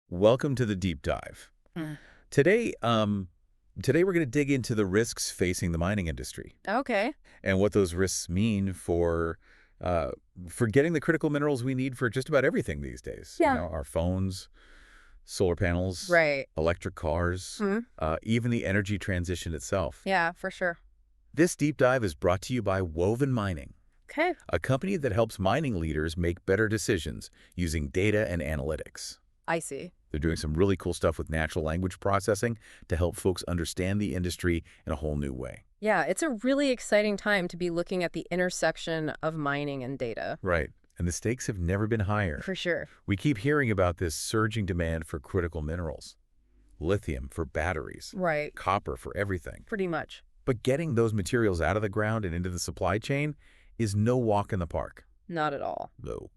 Welcome to the deep dive. Mm. Today, today we're going to dig into the risks facing the mining industry Okay. and what those risks mean uh, for getting the critical minerals we need for just about everything these days. Yeah. Our phones, solar panels, Right. electric cars, Mm. even the energy transition itself. Yeah, for sure. This deep dive is brought to you by Woven Mining, Okay. a company that helps mining leaders make better decisions using data and analytics. I see. They're doing some really cool stuff with natural language processing to help folks understand the industry in a whole new way. Yeah, it's a really exciting time to be looking at the intersection of mining and data. Right. And the stakes have never been higher. For sure. We keep hearing about this surging demand for critical minerals. Lithium for batteries, Right. copper for everything. Pretty much. But getting those materials out of the ground and into the supply chain is no walk in the park. Not at all. No.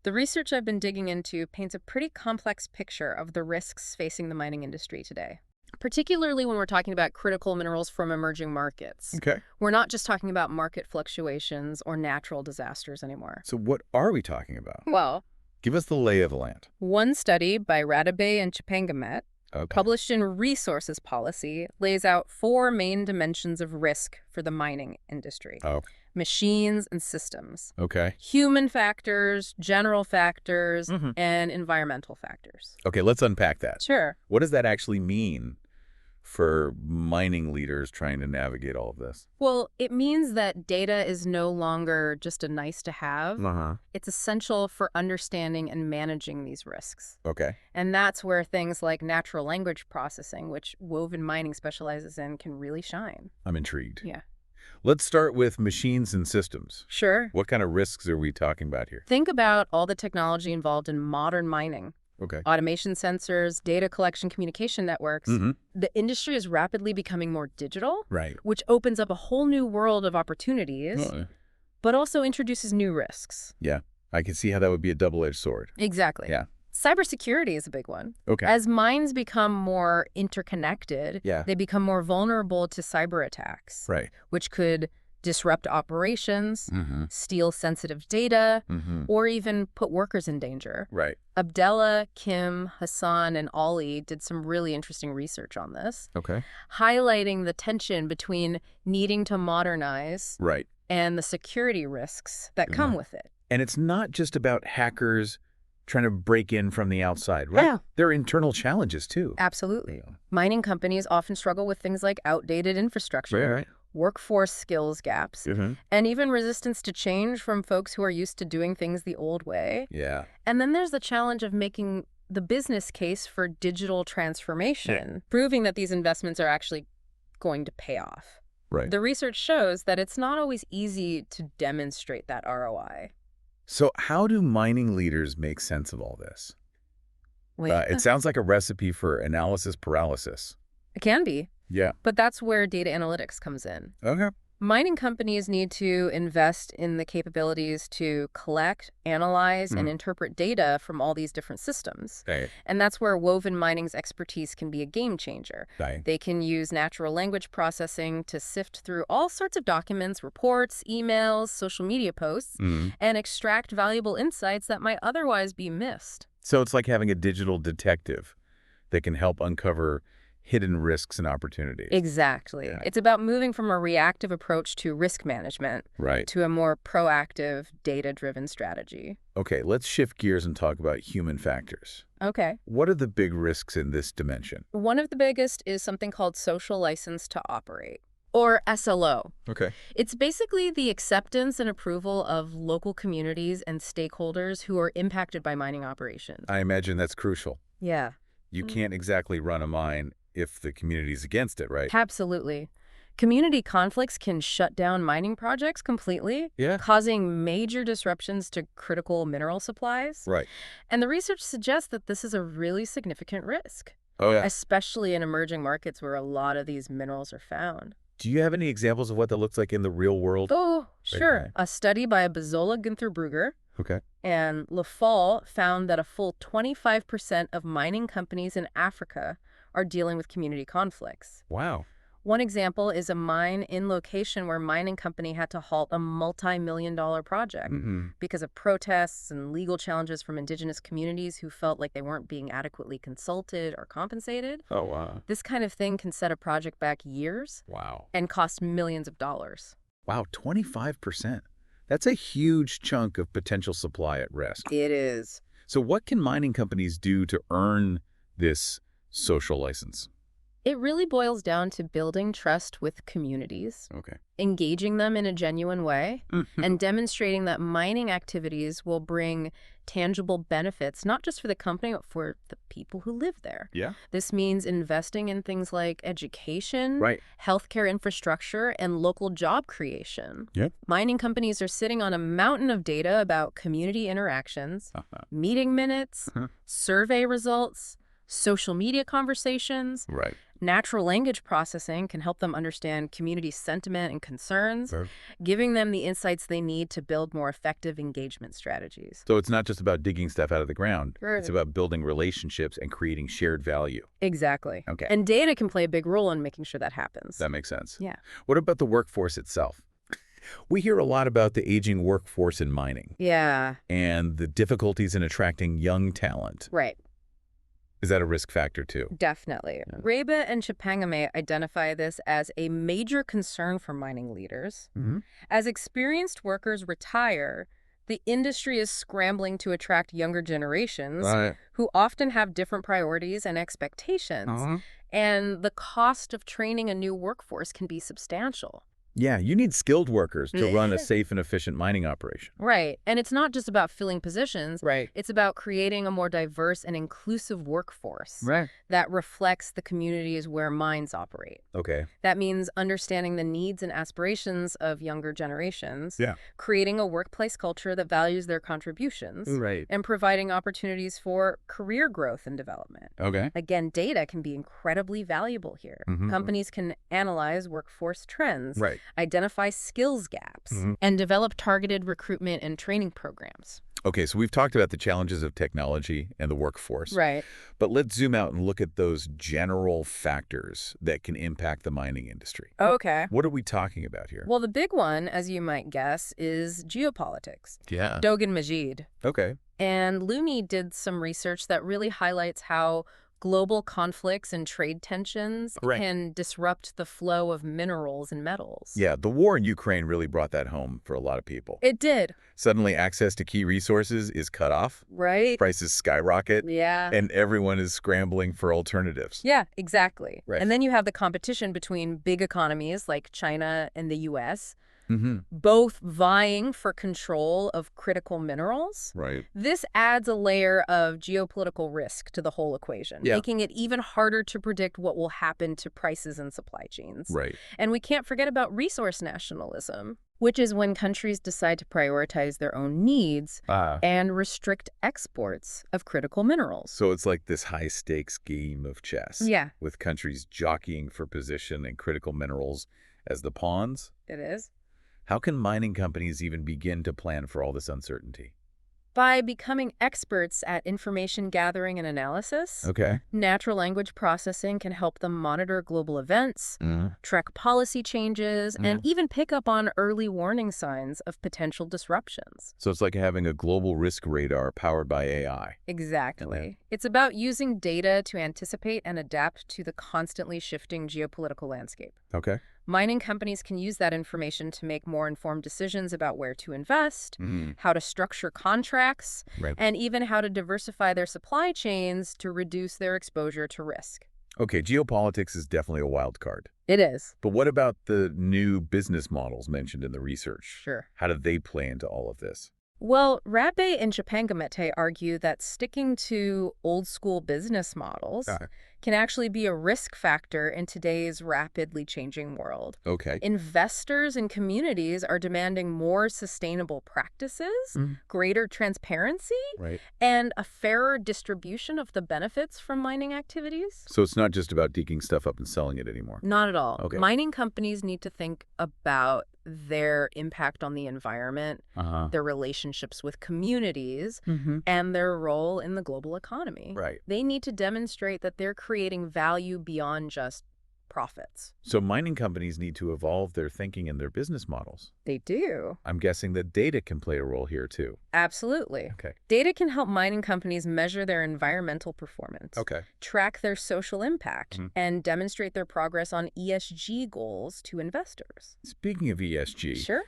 The research I've been digging into paints a pretty complex picture of the risks facing the mining industry today, particularly when we're talking about critical minerals from emerging markets. Okay. We're not just talking about market fluctuations or natural disasters anymore. So what are we talking about? Well, Give us the lay of the land. one study by Radebe and Chipangamate, Okay. published in Resources Policy, lays out 4 main dimensions of risk for the mining industry. Oh. Machines and systems, Okay. human factors, general factors, Mhm. and environmental factors. Okay, let's unpack that. Sure. What does that actually mean for mining leaders trying to navigate all of this? Well, it means that data is no longer just a nice to have. Uh-huh. It's essential for understanding and managing these risks. Okay. And that's where things like natural language processing, which Woven Mining specializes in, can really shine. I'm intrigued. Yeah. Let's start with machines and systems. Sure. What kind of risks are we talking about here? Think about all the technology involved in modern mining. Okay. Automation sensors, data collection communication networks. Mm-hmm. The industry is rapidly becoming more digital, Right. which opens up a whole new world of opportunities, but also introduces new risks. Yeah, I can see how that would be a double-edged sword. Exactly. Yeah. Cybersecurity is a big one. Okay. As mines become more interconnected, Yeah. they become more vulnerable to cyber attacks, Right. which could disrupt operations, Mm-hmm. steal sensitive data, Mm-hmm. or even put workers in danger. Right. Abdella, Kim, Hassan, and Ali did some really interesting research on this, Okay. highlighting the tension between needing to modernize Right. and the security risks that come Yeah. with it. And it's not just about hackers trying to break in from the outside, right? Yeah. There are internal challenges, too. Absolutely. Yeah. Mining companies often struggle with things like outdated infrastructure, Right. workforce skills gaps, Mm-hmm. and even resistance to change from folks who are used to doing things the old way. Yeah. And then there's the challenge of making the business case for digital transformation, proving that these investments are actually going to pay off. Right. The research shows that it's not always easy to demonstrate that ROI. So how do mining leaders make sense of all this? Wait, It sounds like a recipe for analysis paralysis. it can be, Yeah. but that's where data analytics comes in. Okay. Mining companies need to invest in the capabilities to collect, analyze, and interpret data from all these different systems. Right. And that's where Woven Mining's expertise can be a game changer. Right. They can use natural language processing to sift through all sorts of documents, reports, emails, social media posts, Mm. and extract valuable insights that might otherwise be missed. So it's like having a digital detective that can help uncover hidden risks and opportunities. Exactly. Yeah. It's about moving from a reactive approach to risk management Right. to a more proactive, data-driven strategy. Okay, let's shift gears and talk about human factors. Okay. What are the big risks in this dimension? One of the biggest is something called social license to operate, or SLO. Okay. It's basically the acceptance and approval of local communities and stakeholders who are impacted by mining operations. I imagine that's crucial. Yeah, You can't exactly run a mine if the community's against it, right? absolutely. Community conflicts can shut down mining projects completely, Yeah. causing major disruptions to critical mineral supplies. Right. And the research suggests that this is a really significant risk, Oh, yeah. especially in emerging markets where a lot of these minerals are found. Do you have any examples of what that looks like in the real world? Oh, sure. Okay. A study by Bazola Gunther Brugger Okay. and Lafall found that a full 25% of mining companies in Africa are dealing with community conflicts. Wow. One example is a mine in location where mining company had to halt a multi-million-dollar project Mm-hmm. because of protests and legal challenges from indigenous communities who felt like they weren't being adequately consulted or compensated. Oh, wow. This kind of thing can set a project back years Wow. and cost millions of dollars. Wow, 25%. That's a huge chunk of potential supply at risk. It is. So what can mining companies do to earn this social license? It really boils down to building trust with communities, Okay. engaging them in a genuine way, Mhm. and demonstrating that mining activities will bring tangible benefits, not just for the company, but for the people who live there. Yeah. This means investing in things like education, Right. healthcare infrastructure, and local job creation. Yep. Mining companies are sitting on a mountain of data about community interactions, meeting minutes, Uh-huh. survey results, social media conversations. Right. Natural language processing can help them understand community sentiment and concerns, giving them the insights they need to build more effective engagement strategies. So it's not just about digging stuff out of the ground. Sure. It's about building relationships and creating shared value. Exactly. Okay. And data can play a big role in making sure that happens. That makes sense. Yeah. What about the workforce itself? We hear a lot about the aging workforce in mining Yeah. and the difficulties in attracting young talent. Right. Is that a risk factor too? Definitely. Yeah. Radebe and Chipangamate identify this as a major concern for mining leaders. Mm-hmm. As experienced workers retire, the industry is scrambling to attract younger generations who often have different priorities and expectations. And the cost of training a new workforce can be substantial. Yeah, you need skilled workers to run a safe and efficient mining operation. Right. And it's not just about filling positions. Right. It's about creating a more diverse and inclusive workforce that reflects the communities where mines operate. Okay. That means understanding the needs and aspirations of younger generations, Yeah. creating a workplace culture that values their contributions, Right. and providing opportunities for career growth and development. Okay. Again, data can be incredibly valuable here. Mhm. Companies can analyze workforce trends, Right. identify skills gaps, and develop targeted recruitment and training programs. Okay, so we've talked about the challenges of technology and the workforce. Right. But let's zoom out and look at those general factors that can impact the mining industry. Okay. What are we talking about here? Well, the big one, as you might guess, is geopolitics. Yeah. Dogan Majid. Okay. And Lumi did some research that really highlights how global conflicts and trade tensions can disrupt the flow of minerals and metals. Yeah, the war in Ukraine really brought that home for a lot of people. It did. Suddenly, access to key resources is cut off, Right? prices skyrocket, Yeah. and everyone is scrambling for alternatives. Yeah, exactly. Right. And then you have the competition between big economies like China and the U.S., Mm-hmm. both vying for control of critical minerals. Right. This adds a layer of geopolitical risk to the whole equation, making it even harder to predict what will happen to prices and supply chains. Right. And we can't forget about resource nationalism, which is when countries decide to prioritize their own needs and restrict exports of critical minerals. So it's like this high-stakes game of chess. Yeah. With countries jockeying for position and critical minerals as the pawns. It is. How can mining companies even begin to plan for all this uncertainty? By becoming experts at information gathering and analysis, Okay. natural language processing can help them monitor global events, track policy changes, and even pick up on early warning signs of potential disruptions. So it's like having a global risk radar powered by AI. Exactly. Okay. It's about using data to anticipate and adapt to the constantly shifting geopolitical landscape. Okay. Mining companies can use that information to make more informed decisions about where to invest, how to structure contracts, and even how to diversify their supply chains to reduce their exposure to risk. Okay, geopolitics is definitely a wild card. It is. But what about the new business models mentioned in the research? Sure. How do they play into all of this? Well, Radebe and Chipangamate argue that sticking to old-school business models can actually be a risk factor in today's rapidly changing world. Okay. Investors and communities are demanding more sustainable practices, greater transparency, and a fairer distribution of the benefits from mining activities. So it's not just about digging stuff up and selling it anymore. Not at all. Okay. Mining companies need to think about their impact on the environment, their relationships with communities, and their role in the global economy. Right. They need to demonstrate that they're creating value beyond just profits. So mining companies need to evolve their thinking and their business models. They do. I'm guessing that data can play a role here too. Absolutely. Okay. Data can help mining companies measure their environmental performance, Okay. track their social impact, and demonstrate their progress on ESG goals to investors. Speaking of ESG, Sure.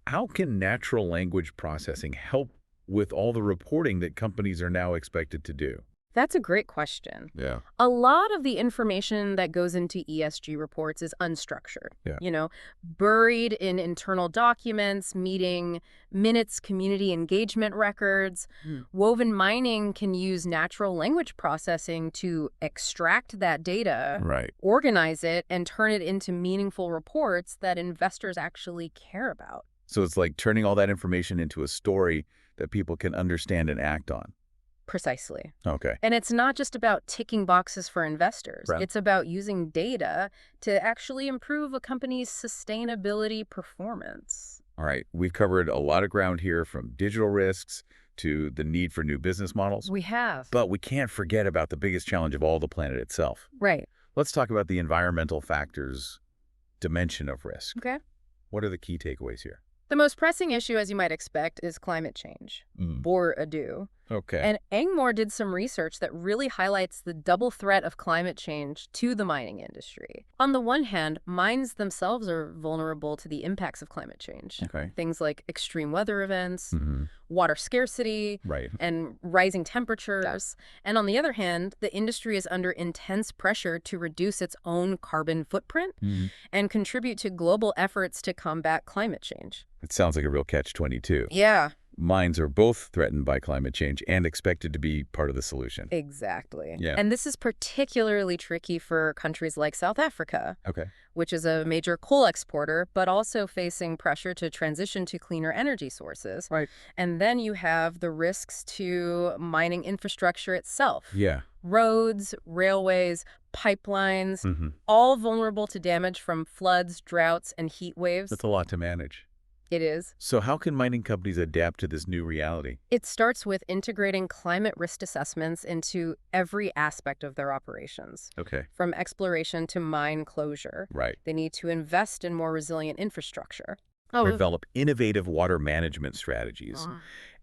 how can natural language processing help with all the reporting that companies are now expected to do? That's a great question. Yeah. A lot of the information that goes into ESG reports is unstructured. Yeah. Buried in internal documents, meeting minutes, community engagement records. Woven mining can use natural language processing to extract that data, Right. organize it, and turn it into meaningful reports that investors actually care about. So it's like turning all that information into a story that people can understand and act on. Precisely. Okay. And it's not just about ticking boxes for investors. Right. It's about using data to actually improve a company's sustainability performance. All right. We've covered a lot of ground here, from digital risks to the need for new business models. We have. But we can't forget about the biggest challenge of all, the planet itself. Right. Let's talk about the environmental factors dimension of risk. Okay. What are the key takeaways here? The most pressing issue, as you might expect, is climate change. Bore adieu. Okay. And Engmore did some research that really highlights the double threat of climate change to the mining industry. On the one hand, mines themselves are vulnerable to the impacts of climate change. Okay. Things like extreme weather events, water scarcity, Right. and rising temperatures. And on the other hand, the industry is under intense pressure to reduce its own carbon footprint and contribute to global efforts to combat climate change. It sounds like a real catch-22. Yeah. Mines are both threatened by climate change and expected to be part of the solution. Exactly. Yeah. And this is particularly tricky for countries like South Africa, Okay. which is a major coal exporter, but also facing pressure to transition to cleaner energy sources. Right. And then you have the risks to mining infrastructure itself. Yeah. Roads, railways, pipelines, all vulnerable to damage from floods, droughts, and heat waves. That's a lot to manage. It is. So how can mining companies adapt to this new reality? It starts with integrating climate risk assessments into every aspect of their operations. Okay. From exploration to mine closure. Right. They need to invest in more resilient infrastructure. Develop innovative water management strategies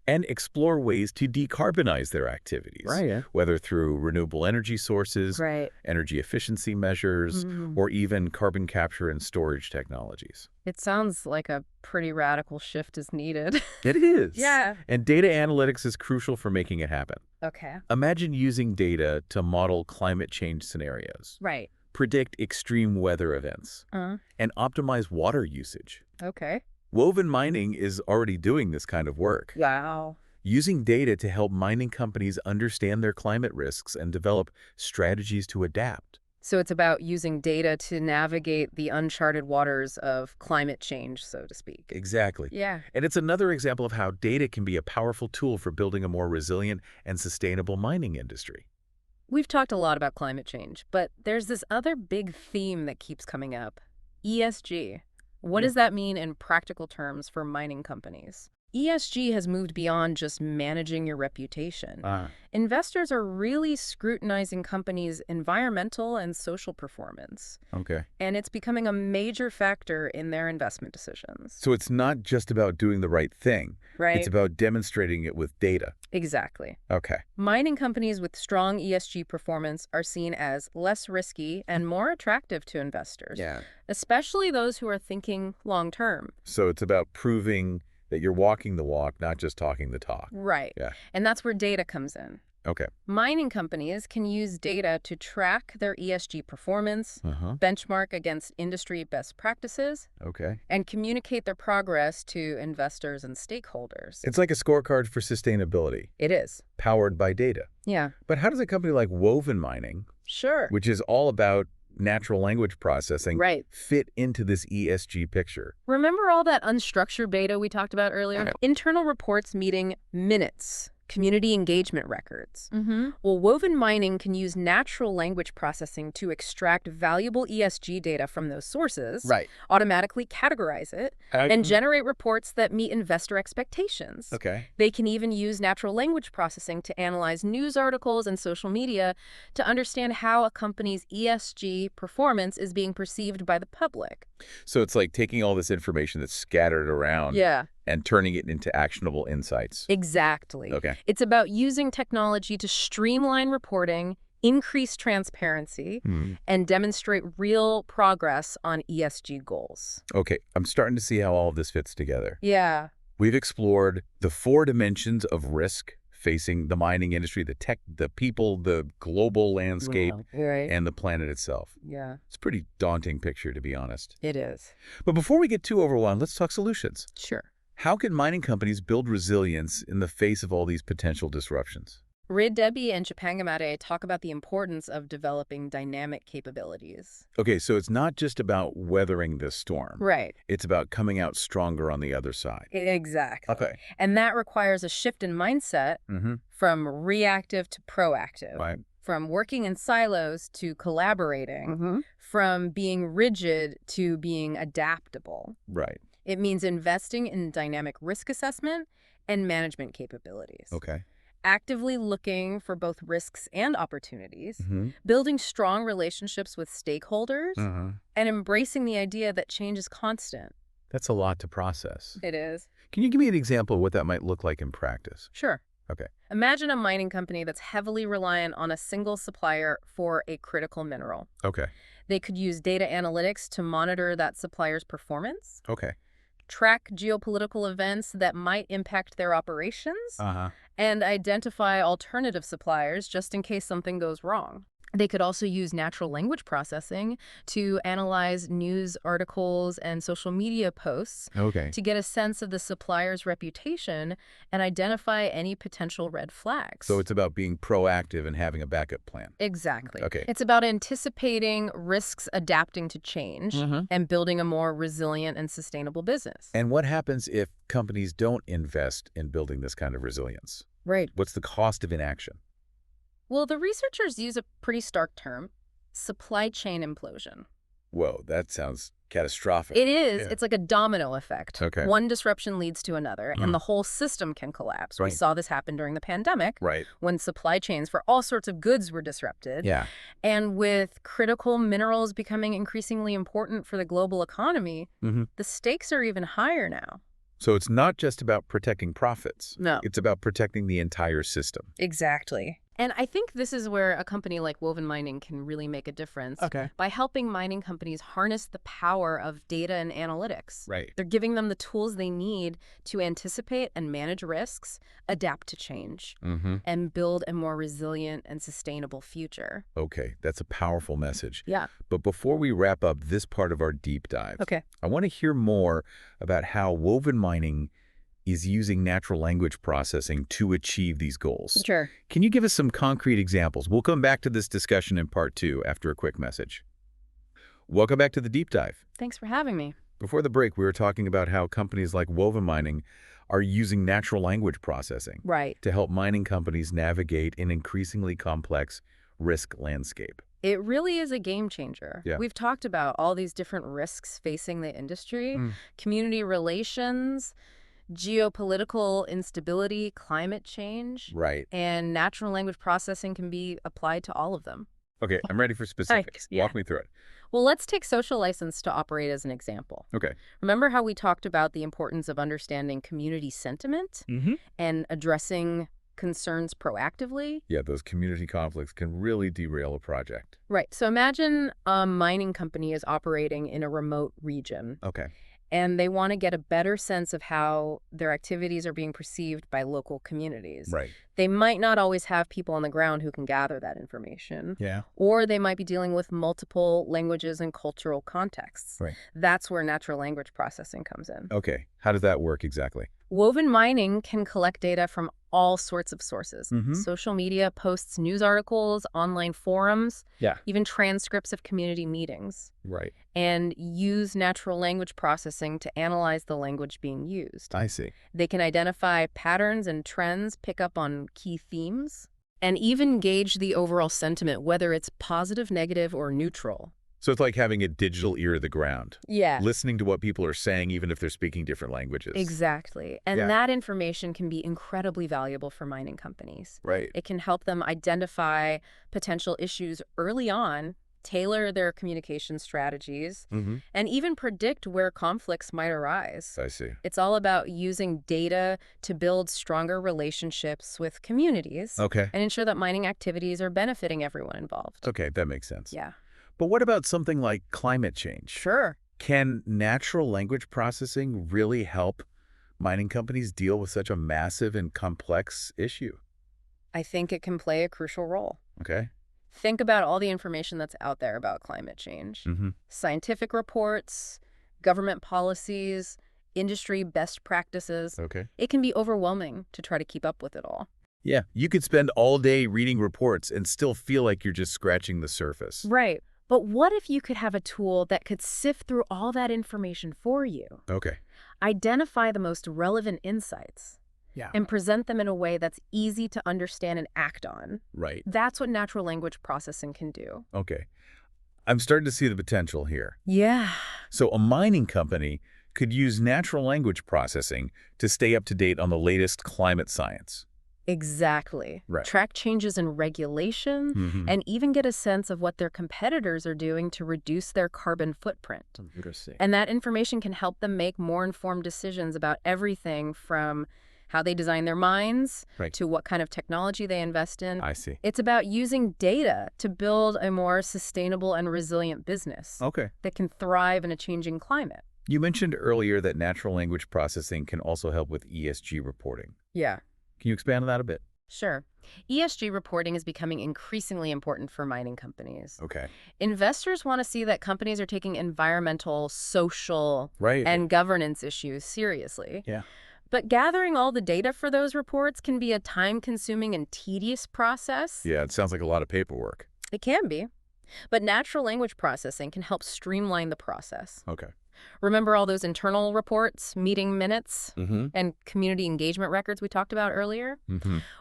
and explore ways to decarbonize their activities, Right, yeah. whether through renewable energy sources, Right. energy efficiency measures, or even carbon capture and storage technologies. It sounds like a pretty radical shift is needed. It is. Yeah. And data analytics is crucial for making it happen. Okay. Imagine using data to model climate change scenarios, Right. predict extreme weather events, and optimize water usage. Okay. Woven mining is already doing this kind of work, Wow. using data to help mining companies understand their climate risks and develop strategies to adapt. So it's about using data to navigate the uncharted waters of climate change, so to speak. Exactly. Yeah. And it's another example of how data can be a powerful tool for building a more resilient and sustainable mining industry. We've talked a lot about climate change, but there's this other big theme that keeps coming up. ESG. What does that mean in practical terms for mining companies? ESG has moved beyond just managing your reputation. Investors are really scrutinizing companies' environmental and social performance. Okay. And it's becoming a major factor in their investment decisions. So it's not just about doing the right thing. Right? It's about demonstrating it with data. Exactly. Okay. Mining companies with strong ESG performance are seen as less risky and more attractive to investors. Yeah. Especially those who are thinking long-term. So it's about proving that you're walking the walk, not just talking the talk. Right. Yeah. And that's where data comes in. Okay. Mining companies can use data to track their ESG performance, benchmark against industry best practices, Okay. and communicate their progress to investors and stakeholders. It's like a scorecard for sustainability, It is. powered by data. Yeah. But how does a company like Woven Mining, Sure. which is all about natural language processing, Right. fit into this ESG picture? Remember all that unstructured data we talked about earlier? Internal reports meeting minutes, community engagement records. Well, woven mining can use natural language processing to extract valuable ESG data from those sources, automatically categorize it, and generate reports that meet investor expectations. They can even use natural language processing to analyze news articles and social media to understand how a company's ESG performance is being perceived by the public. So it's like taking all this information that's scattered around and turning it into actionable insights. Exactly. It's about using technology to streamline reporting, increase transparency, and demonstrate real progress on ESG goals. Okay, I'm starting to see how all of this fits together. Yeah. We've explored the 4 dimensions of risk facing the mining industry, the tech, the people, the global landscape, and the planet itself. Yeah. It's a pretty daunting picture, to be honest. It is. But before we get too overwhelmed, let's talk solutions. Sure. How can mining companies build resilience in the face of all these potential disruptions? Radebe and Chipangamate talk about the importance of developing dynamic capabilities. Okay, so it's not just about weathering this storm. Right. It's about coming out stronger on the other side. Exactly. Okay. And that requires a shift in mindset from reactive to proactive. From working in silos to collaborating. From being rigid to being adaptable. It means investing in dynamic risk assessment and management capabilities. Actively looking for both risks and opportunities, building strong relationships with stakeholders, and embracing the idea that change is constant. That's a lot to process. It is. Can you give me an example of what that might look like in practice? Sure. Okay. Imagine a mining company that's heavily reliant on a single supplier for a critical mineral. Okay. They could use data analytics to monitor that supplier's performance. Okay. Track geopolitical events that might impact their operations, and identify alternative suppliers just in case something goes wrong. They could also use natural language processing to analyze news articles and social media posts to get a sense of the supplier's reputation and identify any potential red flags. So it's about being proactive and having a backup plan. Exactly. Okay. It's about anticipating risks, adapting to change, and building a more resilient and sustainable business. And what happens if companies don't invest in building this kind of resilience? Right. What's the cost of inaction? Well, the researchers use a pretty stark term, supply chain implosion. Whoa, that sounds catastrophic. It is. Yeah. It's like a domino effect. Okay. One disruption leads to another, and the whole system can collapse. We saw this happen during the pandemic, when supply chains for all sorts of goods were disrupted. And with critical minerals becoming increasingly important for the global economy, the stakes are even higher now. So it's not just about protecting profits. No. It's about protecting the entire system. Exactly. And I think this is where a company like Woven Mining can really make a difference by helping mining companies harness the power of data and analytics. They're giving them the tools they need to anticipate and manage risks, adapt to change, and build a more resilient and sustainable future. Okay, that's a powerful message. Yeah. But before we wrap up this part of our deep dive, I want to hear more about how Woven Mining is using natural language processing to achieve these goals. Sure. Can you give us some concrete examples? We'll come back to this discussion in part 2 after a quick message. Welcome back to the deep dive. Thanks for having me. Before the break, we were talking about how companies like Woven Mining are using natural language processing to help mining companies navigate an increasingly complex risk landscape. It really is a game changer. We've talked about all these different risks facing the industry, community relations, geopolitical instability, climate change, and natural language processing can be applied to all of them. Okay, I'm ready for specifics. Walk me through it. Well, let's take social license to operate as an example. Okay. Remember how we talked about the importance of understanding community sentiment and addressing concerns proactively? Yeah, those community conflicts can really derail a project. Right. So imagine a mining company is operating in a remote region. Okay. And they want to get a better sense of how their activities are being perceived by local communities. They might not always have people on the ground who can gather that information. Or they might be dealing with multiple languages and cultural contexts. That's where natural language processing comes in. Okay. How does that work exactly? Woven mining can collect data from all sorts of sources. Social media posts, news articles, online forums, even transcripts of community meetings. Right. And use natural language processing to analyze the language being used. I see. They can identify patterns and trends, pick up on key themes, and even gauge the overall sentiment, whether it's positive, negative, or neutral. So it's like having a digital ear to the ground. Yeah. Listening to what people are saying, even if they're speaking different languages. Exactly. And that information can be incredibly valuable for mining companies. Right. It can help them identify potential issues early on, tailor their communication strategies, and even predict where conflicts might arise. I see. It's all about using data to build stronger relationships with communities and ensure that mining activities are benefiting everyone involved. Okay, that makes sense. Yeah. But what about something like climate change? Sure. Can natural language processing really help mining companies deal with such a massive and complex issue? I think it can play a crucial role. Okay. Think about all the information that's out there about climate change. Scientific reports, government policies, industry best practices. Okay. It can be overwhelming to try to keep up with it all. Yeah, you could spend all day reading reports and still feel like you're just scratching the surface. Right. But what if you could have a tool that could sift through all that information for you? Okay. Identify the most relevant insights. And present them in a way that's easy to understand and act on. Right. That's what natural language processing can do. Okay. I'm starting to see the potential here. Yeah. So a mining company could use natural language processing to stay up to date on the latest climate science. Exactly. Right. Track changes in regulation and even get a sense of what their competitors are doing to reduce their carbon footprint. Interesting. And that information can help them make more informed decisions about everything from how they design their mines to what kind of technology they invest in. I see. It's about using data to build a more sustainable and resilient business that can thrive in a changing climate. You mentioned earlier that natural language processing can also help with ESG reporting. Yeah. Can you expand on that a bit? Sure. ESG reporting is becoming increasingly important for mining companies. Okay. Investors want to see that companies are taking environmental, social, and governance issues seriously. Yeah. But gathering all the data for those reports can be a time-consuming and tedious process. Yeah, it sounds like a lot of paperwork. It can be. But natural language processing can help streamline the process. Okay. Remember all those internal reports, meeting minutes, and community engagement records we talked about earlier?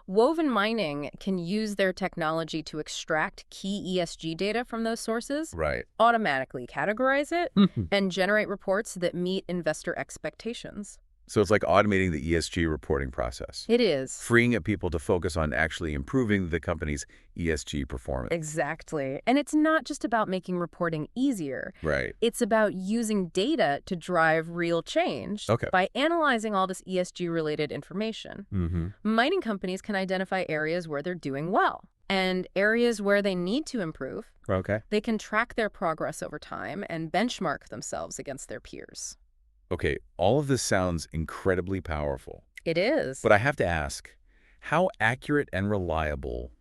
Woven mining can use their technology to extract key ESG data from those sources, automatically categorize it, and generate reports that meet investor expectations. So it's like automating the ESG reporting process. It is. Freeing up people to focus on actually improving the company's ESG performance. Exactly. And it's not just about making reporting easier. Right. It's about using data to drive real change by analyzing all this ESG-related information. Mining companies can identify areas where they're doing well and areas where they need to improve. They can track their progress over time and benchmark themselves against their peers. Okay, all of this sounds incredibly powerful. It is. But I have to ask, how accurate and reliable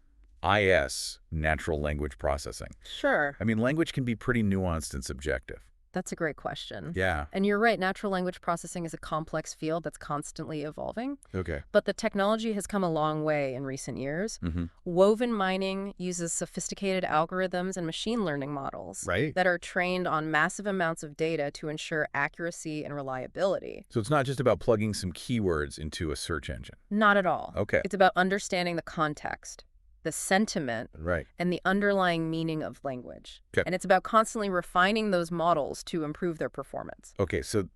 is natural language processing? Sure. I mean, language can be pretty nuanced and subjective. That's a great question. Yeah. And you're right, natural language processing is a complex field that's constantly evolving. Okay. But the technology has come a long way in recent years. Woven mining uses sophisticated algorithms and machine learning models that are trained on massive amounts of data to ensure accuracy and reliability. So it's not just about plugging some keywords into a search engine. Not at all. Okay. It's about understanding the context, the sentiment, and the underlying meaning of language. And it's about constantly refining those models to improve their performance. Okay, so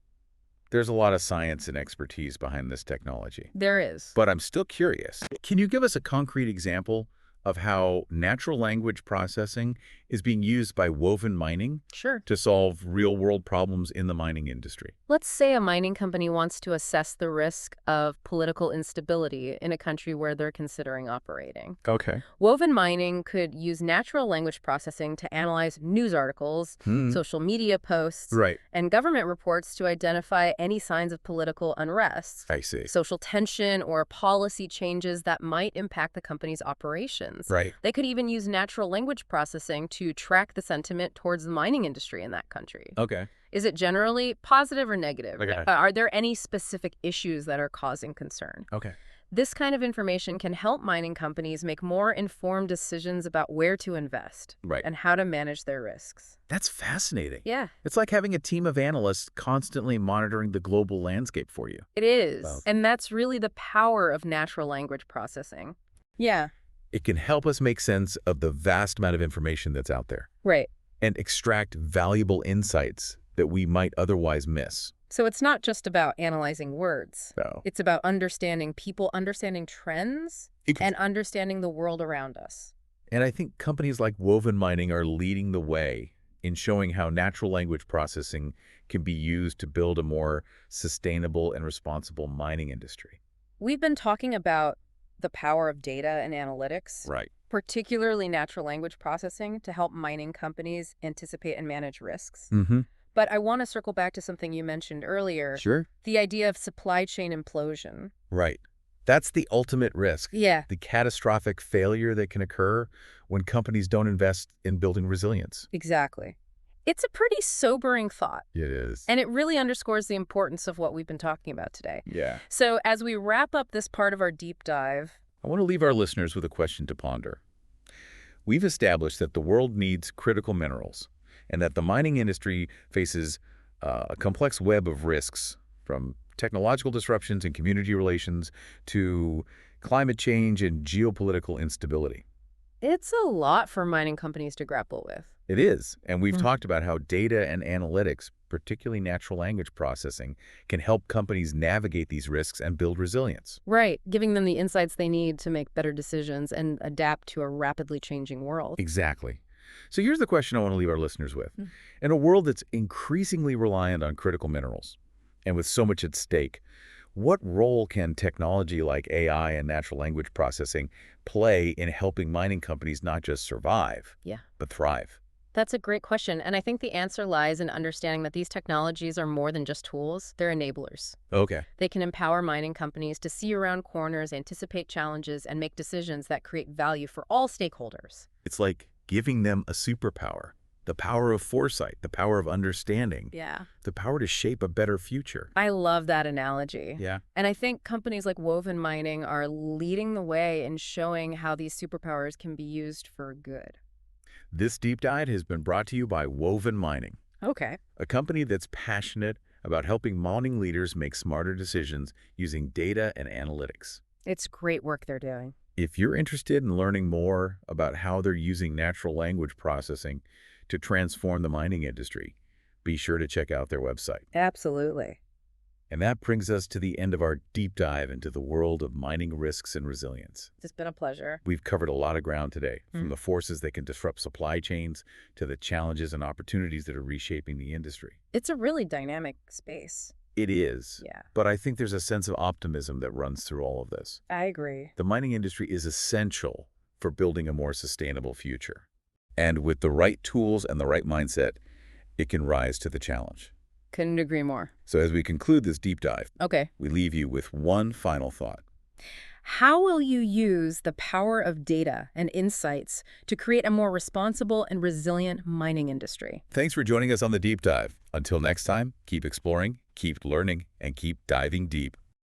there's a lot of science and expertise behind this technology. There is. But I'm still curious. Can you give us a concrete example of how natural language processing is being used by woven mining to solve real-world problems in the mining industry? Let's say a mining company wants to assess the risk of political instability in a country where they're considering operating. Okay. Woven mining could use natural language processing to analyze news articles, social media posts, and government reports to identify any signs of political unrest, I see. social tension, or policy changes that might impact the company's operations. decisions. Right. They could even use natural language processing to track the sentiment towards the mining industry in that country. Okay. Is it generally positive or negative? Okay. Are there any specific issues that are causing concern? Okay. This kind of information can help mining companies make more informed decisions about where to invest and how to manage their risks. That's fascinating. Yeah. It's like having a team of analysts constantly monitoring the global landscape for you. It is. Wow. And that's really the power of natural language processing. Yeah. It can help us make sense of the vast amount of information that's out there. Right. And extract valuable insights that we might otherwise miss. So it's not just about analyzing words. No. It's about understanding people, understanding trends, and understanding the world around us. And I think companies like Woven Mining are leading the way in showing how natural language processing can be used to build a more sustainable and responsible mining industry. We've been talking about the power of data and analytics, particularly natural language processing, to help mining companies anticipate and manage risks. But I want to circle back to something you mentioned earlier. Sure. The idea of supply chain implosion. Right. That's the ultimate risk. Yeah. The catastrophic failure that can occur when companies don't invest in building resilience. Exactly. It's a pretty sobering thought. It is. And it really underscores the importance of what we've been talking about today. Yeah. So as we wrap up this part of our deep dive, I want to leave our listeners with a question to ponder. We've established that the world needs critical minerals, and that the mining industry faces a complex web of risks, from technological disruptions and community relations to climate change and geopolitical instability. it's a lot for mining companies to grapple with. It is, and we've talked about how data and analytics, particularly natural language processing, can help companies navigate these risks and build resilience. Right, giving them the insights they need to make better decisions and adapt to a rapidly changing world. Exactly. So here's the question I want to leave our listeners with. In a world that's increasingly reliant on critical minerals, and with so much at stake, what role can technology like AI and natural language processing play in helping mining companies not just survive, but thrive? That's a great question, and I think the answer lies in understanding that these technologies are more than just tools, they're enablers. Okay. They can empower mining companies to see around corners, anticipate challenges, and make decisions that create value for all stakeholders. It's like giving them a superpower, the power of foresight, the power of understanding, the power to shape a better future. I love that analogy. Yeah. And I think companies like Woven Mining are leading the way in showing how these superpowers can be used for good. This deep dive has been brought to you by Woven Mining, Okay. a company that's passionate about helping mining leaders make smarter decisions using data and analytics. It's great work they're doing. If you're interested in learning more about how they're using natural language processing to transform the mining industry, be sure to check out their website. Absolutely. And that brings us to the end of our deep dive into the world of mining risks and resilience. It's been a pleasure. We've covered a lot of ground today, from the forces that can disrupt supply chains to the challenges and opportunities that are reshaping the industry. It's a really dynamic space. It is. Yeah. But I think there's a sense of optimism that runs through all of this. I agree. The mining industry is essential for building a more sustainable future. And with the right tools and the right mindset, it can rise to the challenge. Couldn't agree more. So as we conclude this deep dive, Okay. we leave you with one final thought. How will you use the power of data and insights to create a more responsible and resilient mining industry? Thanks for joining us on the deep dive. Until next time, keep exploring, keep learning, and keep diving deep.